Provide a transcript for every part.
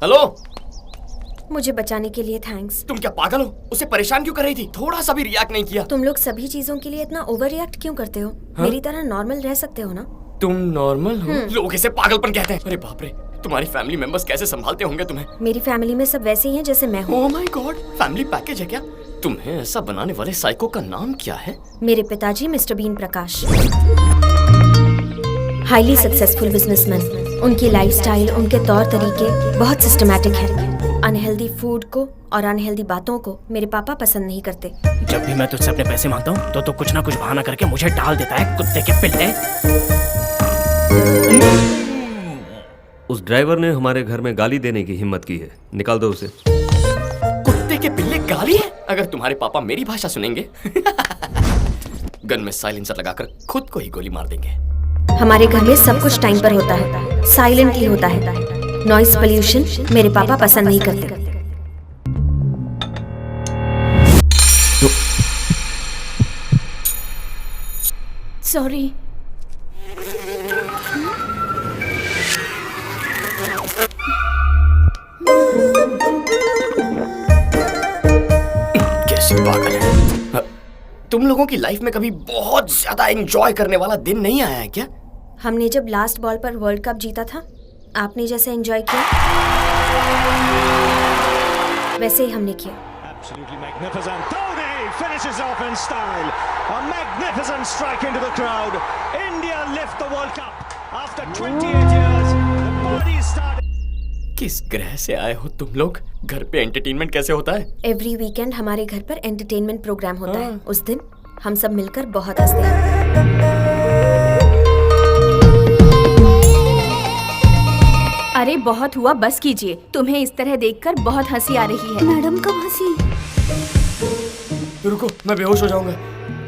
Hello, मुझे बचाने के लिए थैंक्स। तुम क्या पागल हो? उसे परेशान क्यों कर रही थी? थोड़ा सा भी रिएक्ट नहीं किया। तुम लोग सभी चीजों के लिए इतना ओवर रिएक्ट क्यों करते हो? मेरी तरह नॉर्मल रह सकते हो ना? तुम नॉर्मल हो? लोग इसे पागलपन कहते हैं। अरे बाप रे, तुम्हारी फैमिली मेंबर्स कैसे संभालते होंगे तुम्हें? मेरी फैमिली में सब वैसे ही हैं जैसे मैं हूँ। Oh my God, family package है क्या? तुम्हें ऐसा बनाने वाले साइको का नाम क्या है? मेरे पिताजी मिस्टर बीन प्रकाश, हाईली सक्सेसफुल बिजनेसमैन। उनकी लाइफस्टाइल, उनके तौर तरीके बहुत सिस्टमैटिक है। अनहेल्दी फूड को और अनहेल्दी बातों को मेरे पापा पसंद नहीं करते। जब भी मैं तुझसे अपने पैसे मांगता हूँ तो तू कुछ ना कुछ बहाना करके मुझे टाल देता है, कुत्ते के पिल्ले। उस ड्राइवर ने हमारे घर में गाली देने की हिम्मत की है, निकाल दो उसे। कुत्ते के पिल्ले गाली है? अगर तुम्हारे पापा मेरी भाषा सुनेंगे गन में साइलेंसर लगाकर खुद को ही गोली मार देंगे। हमारे घर में सब कुछ टाइम पर होता है, साइलेंटली होता है। नॉइस पोल्यूशन मेरे पापा पसंद नहीं करते। सॉरी। कैसी पागल है। तुम लोगों की लाइफ में कभी बहुत ज्यादा एंजॉय करने वाला दिन नहीं आया है क्या? हमने जब लास्ट बॉल पर वर्ल्ड कप जीता था, आपने जैसे एंजॉय किया वैसे ही हमने किया। Absolutely magnificent. Dhoni finishes off in style. A magnificent strike into the crowd. India lift the World Cup after 28 years. The party started. किस ग्रह से आए हो तुम लोग? घर पे एंटरटेनमेंट कैसे होता है? एवरी वीकेंड हमारे घर पर एंटरटेनमेंट प्रोग्राम होता है। उस दिन हम सब मिलकर बहुत हंसते हैं। अरे बहुत हुआ, बस कीजिए। तुम्हें इस तरह देखकर बहुत हंसी आ रही है। मैडम कब हंसी? रुको, मैं बेहोश हो जाऊंगा।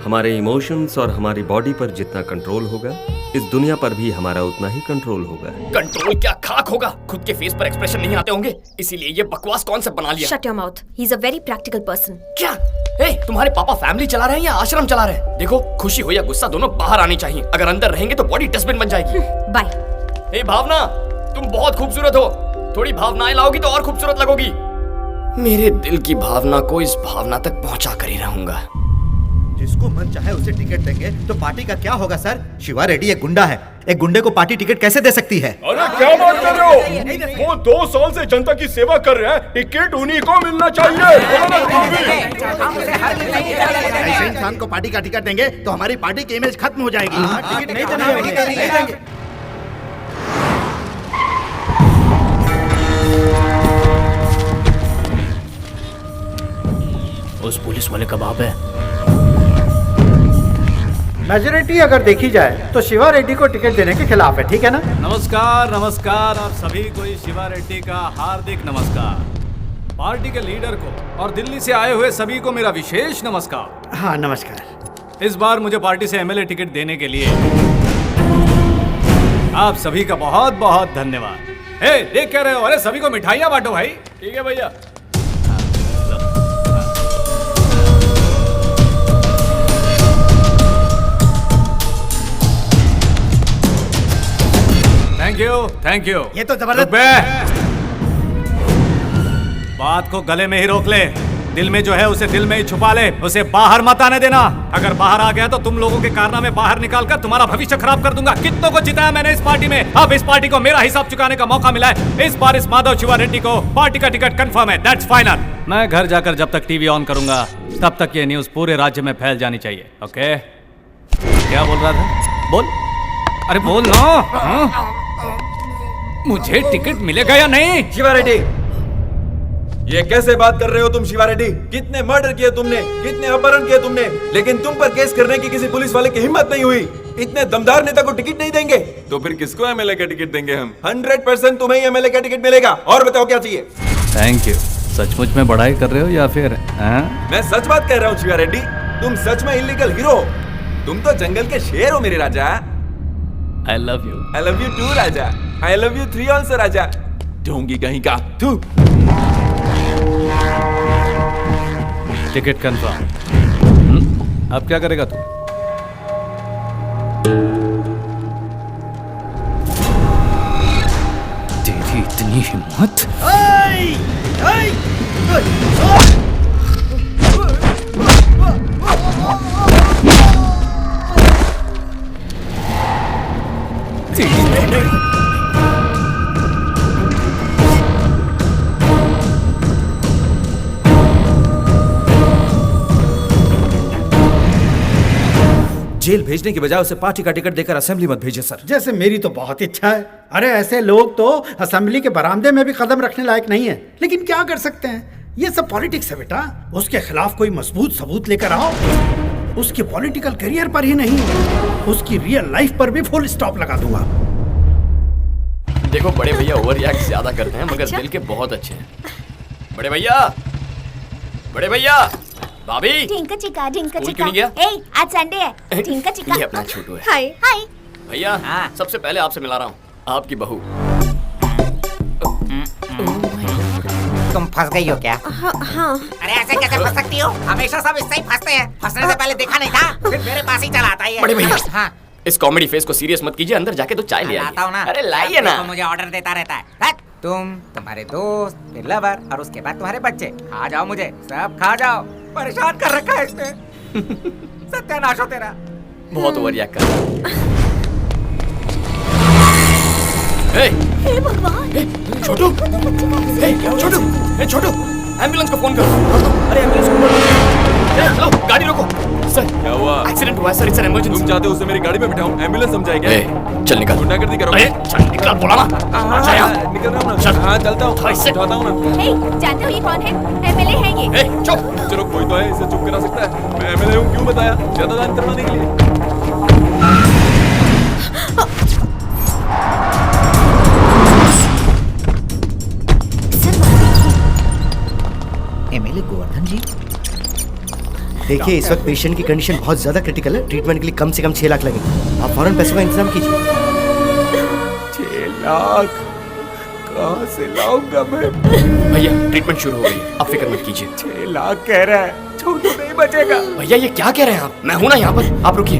हमारे इमोशंस और हमारी बॉडी पर जितना कंट्रोल होगा, इस दुनिया पर भी हमारा उतना ही कंट्रोल होगा। कंट्रोल क्या खाक होगा? खुद के फेस पर एक्सप्रेशन नहीं आते होंगे, इसीलिए ये बकवास कॉन्सेप्ट बना लिया। Shut your mouth. He is a very practical person. क्या? तुम्हारे पापा फैमिली चला रहे हैं या आश्रम चला रहे हैं? देखो, खुशी हो या गुस्सा दोनों बाहर आनी चाहिए। अगर अंदर रहेंगे तो बॉडी डस्टबिन बन जाएगी। बाय। भावना, तुम बहुत खूबसूरत हो। थोड़ी भावनाएं लाओगी तो और खूबसूरत लगोगी। मेरे दिल की भावना को इस भावना तक पहुंचा कर ही रहूंगा। जिसको मन चाहे उसे टिकट देंगे तो पार्टी का क्या होगा सर? शिवा रेड्डी एक गुंडा है, एक गुंडे को पार्टी टिकट कैसे दे सकती है? अरे क्या बात कर रहे हो? वो 2 साल से जनता की सेवा कर रहे हैं, टिकट उन्हीं को मिलना चाहिए। ऐसे इंसान को पार्टी का टिकट देंगे तो हमारी पार्टी की इमेज खत्म हो जाएगी। टिकट नहीं देंगे। उस पुलिस वाले का बाप है। मेजोरिटी अगर देखी जाए तो शिवा रेड्डी को टिकट देने के खिलाफ है, ठीक है ना? नमस्कार नमस्कार, आप सभी को शिवा रेड्डी का हार्दिक नमस्कार। पार्टी के लीडर को और दिल्ली से आए हुए सभी को मेरा विशेष नमस्कार। हाँ नमस्कार। इस बार मुझे पार्टी से एमएलए टिकट देने के लिए आप सभी का बहुत बहुत धन्यवाद। देख क्या रहे हो? अरे सभी को मिठाइयाँ बांटो भाई। ठीक है भैया। Thank you. ये तो जबरदस्त। बात को गले में ही रोक ले, दिल में जो है उसे दिल में ही छुपा ले, उसे बाहर मत आने देना। अगर बाहर आ गया तो तुम लोगों के कारनामे बाहर निकाल कर तुम्हारा भविष्य खराब कर दूंगा। कितनों को जिताया मैंने इस पार्टी में, अब इस पार्टी को मेरा हिसाब चुकाने का मौका मिला है। इस बार इस माधव शिवा रेड्डी को पार्टी का टिकट कंफर्म है, दैट्स फाइनल। मैं घर जाकर जब तक टीवी ऑन करूंगा तब तक ये न्यूज पूरे राज्य में फैल जानी चाहिए। ओके? क्या बोल रहा था? बोल। अरे बोल ना। मुझे टिकट मिलेगा या नहीं? शिवा रेड्डी, ये कैसे बात कर रहे हो तुम? शिवा रेड्डी, कितने मर्डर किए तुमने, कितने अपहरण किए तुमने, लेकिन तुम पर केस करने की किसी पुलिस वाले की हिम्मत नहीं हुई। इतने दमदार नेता को टिकट नहीं देंगे तो फिर किसको एमएलए का टिकट देंगे हम? 100% तुम्हें ही एमएलए का टिकट मिलेगा। और बताओ क्या चाहिए? Thank you. सचमुच में बड़ाई कर रहे हो या फिर? मैं सच बात कह रहा हूँ शिवा रेड्डी, तुम सच में इलीगल हीरो। तुम तो जंगल के शेर हो मेरे राजा। I love you. I love you too Raja. I love you 3 also राजा। ढोंगी कहीं का तू। Ticket confirm. अब क्या करेगा तू? तेरी इतनी हिम्मत? जेल भेजने की बजाय उसे पार्टी का टिकट देकर असेंबली मत भेजिए सर। जैसे मेरी तो बहुत इच्छा है। अरे ऐसे लोग तो असेंबली के बरामदे में भी कदम रखने लायक नहीं है, लेकिन क्या कर सकते हैं, ये सब पॉलिटिक्स है बेटा। उसके खिलाफ कोई मजबूत सबूत लेकर आओ। उसके पॉलिटिकल करियर पर ही नहीं, उसकी रियल लाइफ पर भी फुल स्टॉप लगा दूंगा। देखो बड़े भैया ओवर रिएक्ट ज्यादा करते हैं, मगर दिल के बहुत अच्छे हैं। बड़े भैया, बड़े भैया, भाभी, ढिंका चिका ढिंका स्कूल चिका। क्यों नहीं गया? ए, आज संडे है। ढिंका चिका। ये अपना छोटू है। हाय हाय। भैया सबसे पहले आपसे मिला रहा हूँ, आपकी बहू। तुम फंस गई हो क्या? हाँ। अरे ऐसे कैसे फंस सकती हो? हमेशा सब इससे ही फंसते हैं। फंसने से पहले देखा नहीं था, फिर मेरे पास ही चला आता है। बड़े भैया, हाँ, इस कॉमेडी फेस को सीरियस मत कीजिए, अंदर जाके तो चाय ले लाता हूँ ना। आइए। अरे लाइए ना। देखो, मुझे ऑर्डर देता रहता है। हट, तुम, तुम्हारे दोस्त, फिर लवर और उसके बाद तुम्हारे बच्चे। खा जाओ मुझे, सब खा जाओ। परेशान कर रखा है इसने। सत्यानाश हो तेरा। बहुत ओवर रिएक्ट कर रहा है। हे भगवान। छोटू, छोटू, छोटू, एम्बुलेंस को फोन करो। अरे एम्बुलेंस को फोन करो। हेलो, गाड़ी रोको। सर क्या हुआ? एक्सीडेंट हुआ है सर, इट्स एन इमरजेंसी। तुम चाहते हो उसे मेरी गाड़ी में बिठाऊं? एम्बुलेंस समझाए क्या? चल निकल। गुंडागर्दी करोगे? चल निकल, बोला ना। निकल रहा हूँ ना। चल। हाँ चलता हूँ, उठाता हूँ ना। हे, जानते हो ये कौन है? एमएलए है ये। चुप। चलो कोई तो है, इसे चुप करा सकता है। मैं एमएलए हूँ, क्यों बताया? ज्यादा दान करवाने के लिए। एमएलए गोवर्धन जी, देखिए इस वक्त पेशेंट की कंडीशन बहुत ज्यादा क्रिटिकल है। ट्रीटमेंट के लिए कम से कम 6 लाख लगेंगे। आप फौरन पैसों का इंतजाम कीजिए। 6 लाख कहाँ से लाऊंगा मैं? भैया ट्रीटमेंट शुरू हो गई है, आप फिक्र मत कीजिए। 6 लाख कह रहा है, छोटू नहीं बचेगा। भैया ये क्या कह रहे हैं आप? मैं हूं ना यहाँ पर, आप रुकिए।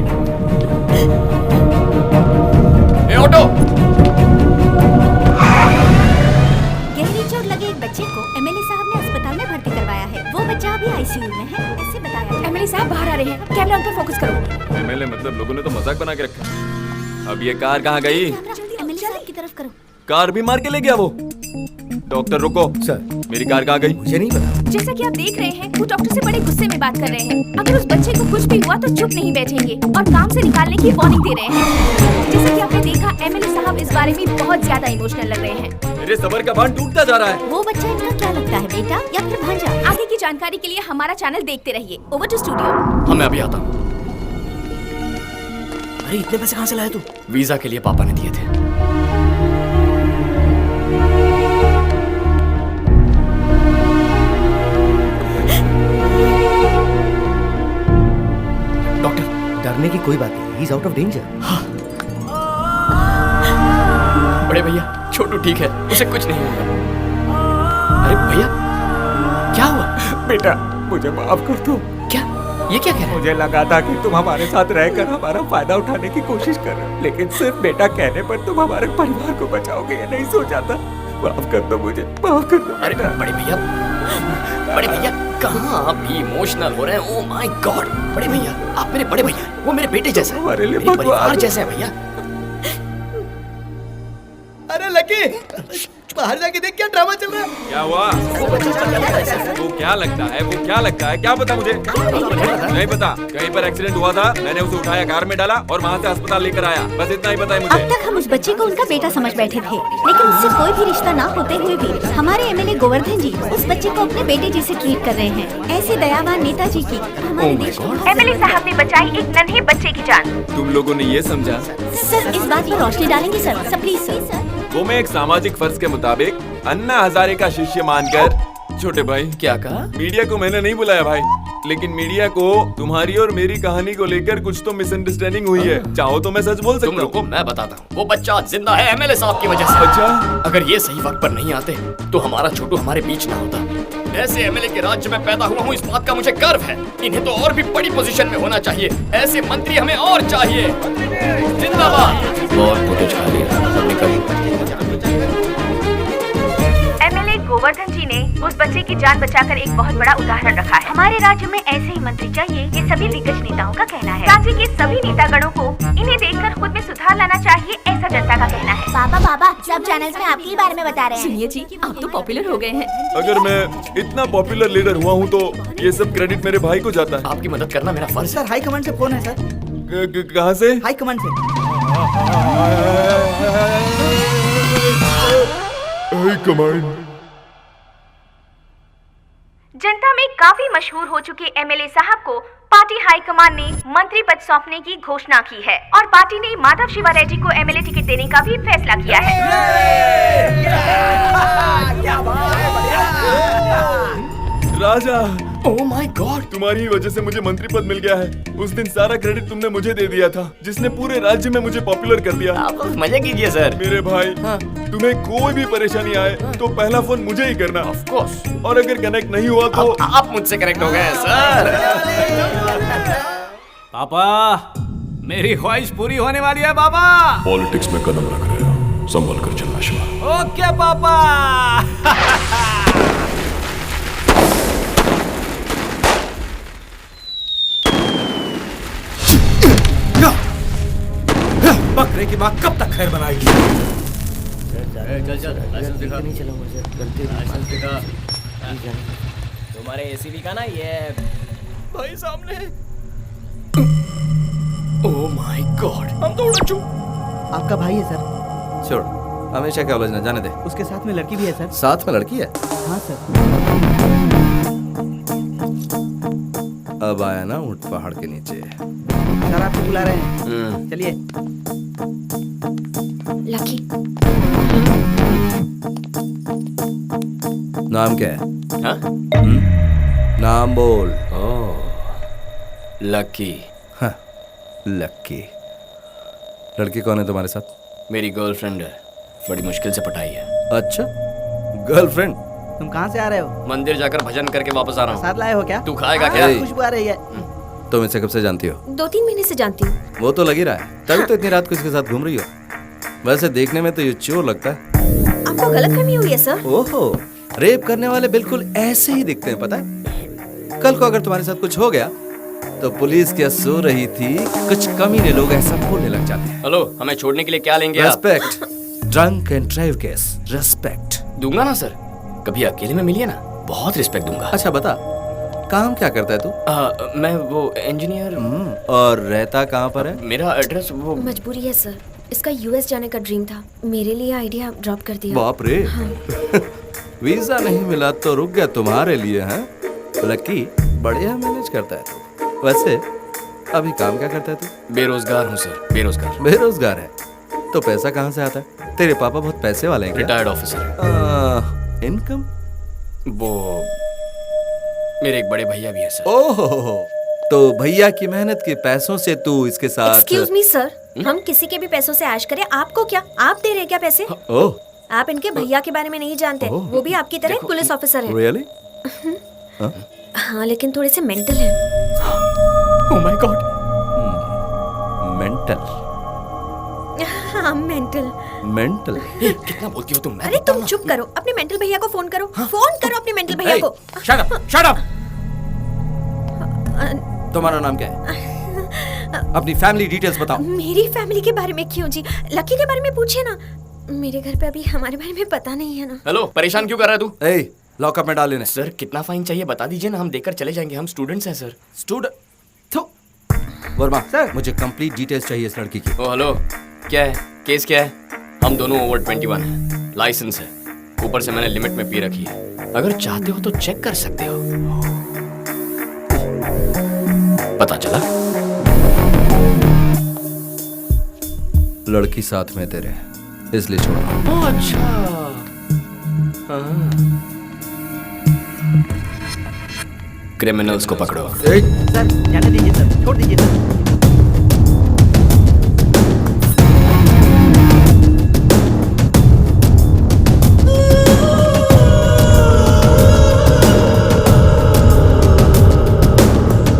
ए ऑटो। गहरी चोट लगे एक बच्चे को एमएलए साहब ने अस्पताल में भर्ती करवाया है। वो बच्चा अभी आईसीयू में है, ऐसे बताया। एमएलए साहब बाहर आ रहे हैं, कैमरा उन पर फोकस करो। एमएलए मतलब लोगों ने तो मजाक बना के रखा। अब ये कार कहाँ गई? एमएलए साहब की तरफ करो। कार भी मार के ले गया वो। डॉक्टर रुको सर, मेरी कार कहाँ गई? मुझे नहीं पता। जैसा कि आप देख रहे हैं, वो डॉक्टर से बड़े गुस्से में बात कर रहे हैं। अगर उस बच्चे को कुछ भी हुआ तो चुप नहीं बैठेंगे और काम से निकालने की वार्निंग दे रहे हैं। जैसा कि आपने देखा, एमएलए साहब इस बारे में बहुत ज्यादा इमोशनल लग रहे हैं। मेरे सबर का बांध टूटता जा रहा है। वो बच्चा इनका क्या लगता है, बेटा या फिर भांजा? आगे की जानकारी के लिए हमारा चैनल देखते रहिए। Over to studio. हाँ मैं अभी आता हूँ। अरे इतने पैसे कहाँ से लाया तू? वीजा के लिए पापा ने दिए थे। डॉक्टर, डरने की कोई बात नहीं, he is out of danger. बड़े भैया छोटू ठीक है, उसे कुछ नहीं होगा। अरे भैया क्या हुआ? बेटा मुझे माफ कर दो। क्या ये क्या कह रहे हैं? मुझे लगा था कि तुम हमारे साथ रहकर हमारा फायदा उठाने की कोशिश कर रहे हो, लेकिन सिर्फ बेटा कहने पर तुम हमारे परिवार को बचाओगे ये नहीं सोचा था। माफ कर दो मुझे, माफ कर दो। अरे बड़े भैया कहाँ आप भी इमोशनल हो रहे हैं? ओह माय गॉड, बड़े भैया आप मेरे बड़े भैया, वो मेरे बेटे जैसे हैं, हमारे लिए मेरे परिवार भगवान। जैसे हैं भैया। अरे लकी, बाहर जाके देख क्या ड्रामा चल रहा है। क्या हुआ? वो क्या लगता है? वो क्या लगता है? क्या पता मुझे? नहीं पता। कहीं पर एक्सीडेंट हुआ था, मैंने उसे उठाया, कार में डाला और वहाँ से अस्पताल लेकर आया। बस इतना ही पता है मुझे। अब तक हम उस बच्चे को उनका बेटा समझ बैठे थे, लेकिन उससे कोई भी रिश्ता ना होते हुए भी हमारे एमएलए गोवर्धन जी उस बच्चे को अपने बेटे जैसे ट्रीट कर रहे हैं। ऐसे दयावान नेताजी की हमारे देश में एमएलए साहब ने बचाई एक नन्हे बच्चे की जान। तुम लोगों ने ये समझा? सर इस बात पर रोशनी डालेंगे सर, प्लीज सर। वो मैं एक सामाजिक फर्ज के मुताबिक अन्ना हजारे का शिष्य मानकर। छोटे भाई क्या कहा? मीडिया को मैंने नहीं बुलाया भाई, लेकिन मीडिया को तुम्हारी और मेरी कहानी को लेकर कुछ तो मिसअंडरस्टैंडिंग हुई है। चाहो तो मैं सच बोल तुम सकता रुको, हूँ। मैं बताता हूँ। वो बच्चा जिंदा है एमएलए साहब की वजह से। अच्छा, अगर ये सही वक्त पर नहीं आते तो हमारा छोटू हमारे बीच ना होता। ऐसे एमएलए के राज्य में पैदा हुआ हूँ, इस बात का मुझे गर्व है। इन्हें तो और भी बड़ी पोजीशन में होना चाहिए। ऐसे मंत्री हमें और चाहिए। जिंदाबाद। और फोटो छा लिया, निकल। एमएलए गोवर्धन जी ने उस बच्चे की जान बचाकर एक बहुत बड़ा उदाहरण रखा है। हमारे राज्य में ऐसे ही मंत्री चाहिए, ये सभी दिग्गज नेताओं का कहना है। राज्य के सभी नेतागणों को इन्हें देखकर खुद में सुधार लाना चाहिए, ऐसा जनता का कहना है। पापा सब चैनल्स में आपके ही बारे में बता रहे हैं। सुनिए जी, आप तो पॉपुलर हो गए हैं। अगर मैं इतना पॉपुलर लीडर हुआ हूँ तो ये सब क्रेडिट मेरे भाई को जाता है। आपकी मदद करना मेरा फर्ज है। सर हाई कमांड से फोन है सर। कहाँ से? हाई कमांड से। High command. जनता में काफी मशहूर हो चुके एमएलए साहब को पार्टी हाईकमान ने मंत्री पद सौंपने की घोषणा की है और पार्टी ने माधव शिवा रेड्डी को एमएलए टिकट देने का भी फैसला किया है। राजा, ओह माय गॉड, तुम्हारी ही वजह से मुझे मंत्री पद मिल गया है। उस दिन सारा क्रेडिट तुमने मुझे दे दिया था, जिसने पूरे राज्य में मुझे पॉपुलर कर दिया। आप मजे कीजिए सर। मेरे भाई, तुम्हें कोई भी परेशानी आए तो पहला फोन मुझे ही करना। Of course. और अगर कनेक्ट नहीं हुआ तो आप मुझसे कनेक्ट हो गए सर। पापा, मेरी ख्वाहिश पूरी होने वाली है पापा। पॉलिटिक्स में कदम रख रहे हो, संभल कर चलना शिवा। ओके पापा। बकरे की माँ कब तक खैर बनाएगी? तुम्हारे एसीबी का ना ये भाई सामने। ओह माय गॉड, हम तो उड़ चुके। आपका भाई है सर। छोड़, हमेशा क्या उलझना, जाने दे। उसके साथ में लड़की भी है सर। साथ में लड़की है? हाँ सर। अब आया ना ऊंट पहाड़ के नीचे। सर आपको बुला रहे हैं, चलिए। लकी। नाम क्या है? हाँ? नाम बोल। लकी। हाँ, लकी। लड़की कौन है तुम्हारे साथ? मेरी गर्लफ्रेंड है, बड़ी मुश्किल से पटाई है। अच्छा, गर्लफ्रेंड? तुम कहाँ से आ रहे हो? मंदिर जाकर भजन करके वापस आ रहा हूँ। साथ लाए हो क्या? तू खाएगा क्या? खुशबू आ रही है। तुम इसे कब से जानती हो? 2-3 महीने से जानती हूँ। वो तो लग ही रहा है, तभी तो इतनी रात को इसके साथ घूम रही हो। वैसे देखने में तो ये चोर लगता है। आपको गलतफहमी हुई है सर। ओहो, रेप करने वाले बिल्कुल ऐसे ही दिखते हैं, पता है? कल को अगर तुम्हारे साथ कुछ हो गया तो पुलिस क्या सो रही थी, कुछ कमीने लोग ऐसा बोलने लग जाते हैं। हेलो, हमें छोड़ने के लिए क्या लेंगे आप? Respect. Drunk and drive case, respect दूंगा ना सर, कभी अकेले में मिलिए ना, बहुत रिस्पेक्ट दूंगा। अच्छा बता, काम क्या करता है तू? मैं वो इंजीनियर। और रहता कहाँ पर है? मेरा एड्रेस वो मजबूरी है सर, इसका यूएस जाने का ड्रीम था, मेरे लिए आइडिया ड्रॉप कर दिया। बाप रे। हाँ। वीजा नहीं मिला तो रुक गया तुम्हारे लिए, हैं? लकी बढ़िया मैनेज करता है तू। वैसे अभी काम क्या करता है तू? बेरोजगार हूँ सर, बेरोजगार। बेरोजगार है तो पैसा कहाँ से आता है? तेरे पापा बहुत पैसे वाले हैं क्या? Retired officer. इनकम? वो मेरे एक बड़े भैया भी है सर। ओहो, तो भैया की मेहनत के पैसों से तू इसके साथ? एक्सक्यूज मी सर, हम किसी के भी पैसों से ऐश करें, आपको क्या? आप दे रहे हैं क्या पैसे? ओह, आप इनके भैया के बारे में नहीं जानते, वो भी आपकी तरह पुलिस ऑफिसर है। रियली? हाँ, लेकिन थोड़े से मेंटल है। Oh my God. मेंटल? हाँ, मेंटल। मेंटल? कितना बोलती हो तुम? अरे तुम चुप करो, अपने मेंटल भैया को फोन करो। फोन करो अपने मेंटल भैया को। Shut up, shut up. तुम्हारा नाम क्या है? अपनी फैमिली डिटेल्स बताओ। मेरी फैमिली के बारे में क्यों जी? लकी के बारे में पूछिए ना, मेरे घर पे अभी हमारे बारे में पता नहीं है ना। हेलो, परेशान क्यों कर रहा है तू? ए, लॉकअप में डाल लेने। सर कितना फाइन चाहिए बता दीजिए ना, हम देकर चले जाएंगे, हम स्टूडेंट्स हैं सर। स्टूडेंट? वर्मा सर, मुझे कंप्लीट डिटेल्स चाहिए इस लड़की की। ओ हेलो, क्या है केस, क्या है? हम दोनों ओवर 21 हैं, लाइसेंस है, ऊपर से मैंने लिमिट में पी रखी है। अगर चाहते हो तो चेक कर सकते हो। पता चला? लड़की साथ में तेरे, इसलिए छोड़। अच्छा। क्रिमिनल्स को पकड़ो। सर जाने दीजिए सर, छोड़ दीजिए सर।